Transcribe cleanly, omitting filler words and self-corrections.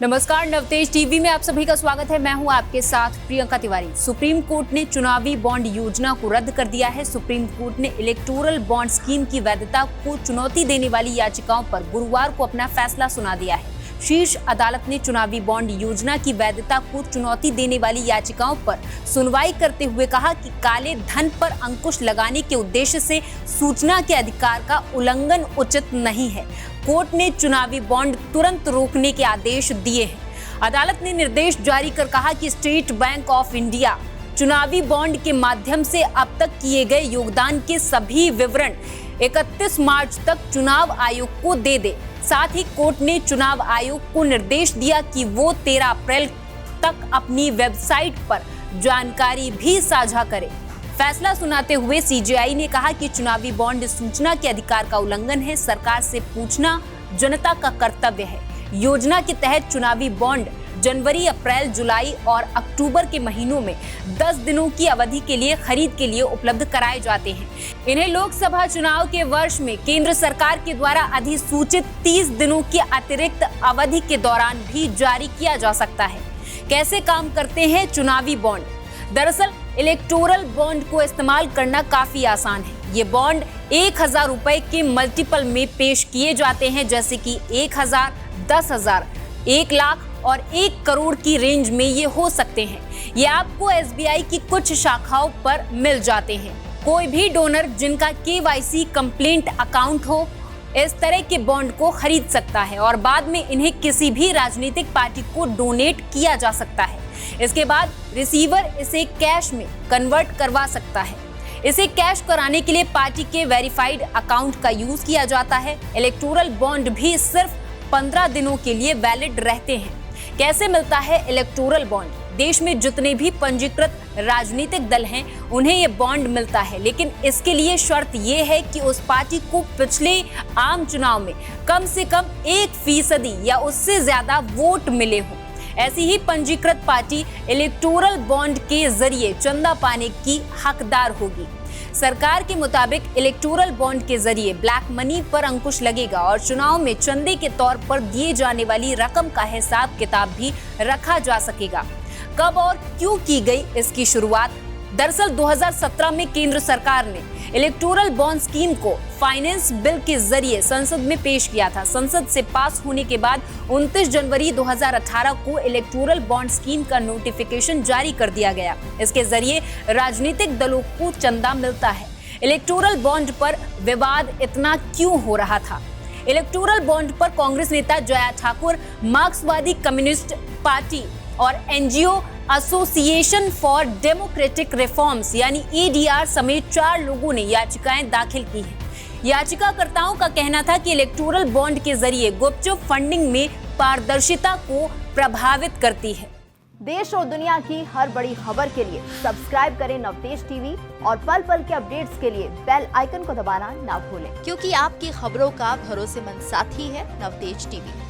नमस्कार, नवतेज टीवी में आप सभी का स्वागत है। मैं हूं आपके साथ प्रियंका तिवारी। सुप्रीम कोर्ट ने चुनावी बॉन्ड योजना को रद्द कर दिया है। सुप्रीम कोर्ट ने इलेक्टोरल बॉन्ड स्कीम की वैधता को चुनौती देने वाली याचिकाओं पर गुरुवार को अपना फैसला सुना दिया है। शीर्ष अदालत ने चुनावी बॉन्ड योजना की वैधता को चुनौती देने वाली याचिकाओं पर सुनवाई करते हुए कहा कि काले धन पर अंकुश लगाने के उद्देश्य से सूचना के अधिकार का उल्लंघन उचित नहीं है। कोर्ट ने चुनावी बॉन्ड तुरंत रोकने के आदेश दिए हैं। अदालत ने निर्देश जारी कर कहा कि स्टेट बैंक ऑफ इंडिया चुनावी बॉन्ड के माध्यम से अब तक किए गए योगदान के सभी विवरण 31 मार्च तक चुनाव आयोग को दे दे। साथ ही कोर्ट ने चुनाव आयोग को निर्देश दिया कि वो 13 अप्रैल तक अपनी वेबसाइट पर जानकारी भी साझा करे। फैसला सुनाते हुए सीजेआई ने कहा कि चुनावी बॉन्ड सूचना के अधिकार का उल्लंघन है। सरकार से पूछना जनता का कर्तव्य है। योजना के तहत चुनावी बॉन्ड जनवरी, अप्रैल, जुलाई और अक्टूबर के महीनों में 10 दिनों की अवधि के लिए खरीद के लिए उपलब्ध कराए जाते हैं। इन्हें लोकसभा चुनाव के वर्ष में केंद्र सरकार के द्वारा अधिसूचित 30 दिनों की अतिरिक्त अवधि के दौरान भी जारी किया जा सकता है। कैसे काम करते हैं चुनावी बॉन्ड? दरअसल इलेक्टोरल बॉन्ड को इस्तेमाल करना काफी आसान है। ये बॉन्ड 1000 रुपए के मल्टीपल में पेश किए जाते हैं, जैसे कि 1000, 10,000, 1 लाख और 1 करोड़ की रेंज में ये हो सकते हैं। ये आपको एसबीआई की कुछ शाखाओं पर मिल जाते हैं। कोई भी डोनर जिनका केवाईसी कंप्लेंट अकाउंट हो इस तरह के बॉन्ड को खरीद सकता है और बाद में इन्हें किसी भी राजनीतिक पार्टी को डोनेट किया जा सकता है। इसके बाद रिसीवर इसे कैश में कन्वर्ट करवा सकता है। इसे कैश कराने के लिए पार्टी के वेरीफाइड अकाउंट का यूज किया जाता है। इलेक्टोरल बॉन्ड भी सिर्फ 15 दिनों के लिए वैलिड रहते हैं। कैसे मिलता है इलेक्टोरल बॉन्ड? देश में जितने भी पंजीकृत राजनीतिक दल हैं उन्हें ये बॉन्ड मिलता है, लेकिन इसके लिए शर्त ये है कि उस पार्टी को पिछले आम चुनाव में कम से कम 1% या उससे ज्यादा वोट मिले हों। ऐसी ही पंजीकृत पार्टी इलेक्टोरल बॉन्ड के जरिए चंदा पाने की हकदार होगी। सरकार के मुताबिक इलेक्टोरल बॉन्ड के जरिए ब्लैक मनी पर अंकुश लगेगा और चुनाव में चंदे के तौर पर दिए जाने वाली रकम का हिसाब किताब भी रखा जा सकेगा। कब और क्यों की गई इसकी शुरुआत? दरअसल 2017 में केंद्र सरकार ने इलेक्टोरल बॉन्ड स्कीम को फाइनेंस बिल के जरिए संसद में पेश किया था। संसद से पास होने के बाद 29 जनवरी 2018 को इलेक्टोरल बॉन्ड स्कीम का नोटिफिकेशन जारी कर दिया गया। इसके जरिए राजनीतिक दलों को चंदा मिलता है। इलेक्टोरल बॉन्ड पर विवाद इतना क्यों हो रहा था? इलेक्टोरल बॉन्ड पर कांग्रेस नेता जया ठाकुर, मार्क्सवादी कम्युनिस्ट पार्टी और NGO association for democratic reforms यानी एडीआर समेत 4 लोगों ने याचिकाएं दाखिल की हैं। याचिकाकर्ताओं का कहना था कि इलेक्टोरल बॉन्ड के जरिए गुपचुप फंडिंग में पारदर्शिता को प्रभावित करती है। देश और दुनिया की हर बड़ी खबर के लिए सब्सक्राइब करें नवतेज टीवी और पल पल के अपडेट्स के लिए बेल आइकन को दबाना ना भूलें, क्योंकि आपकी खबरों का भरोसेमंद साथी है नवतेज टीवी।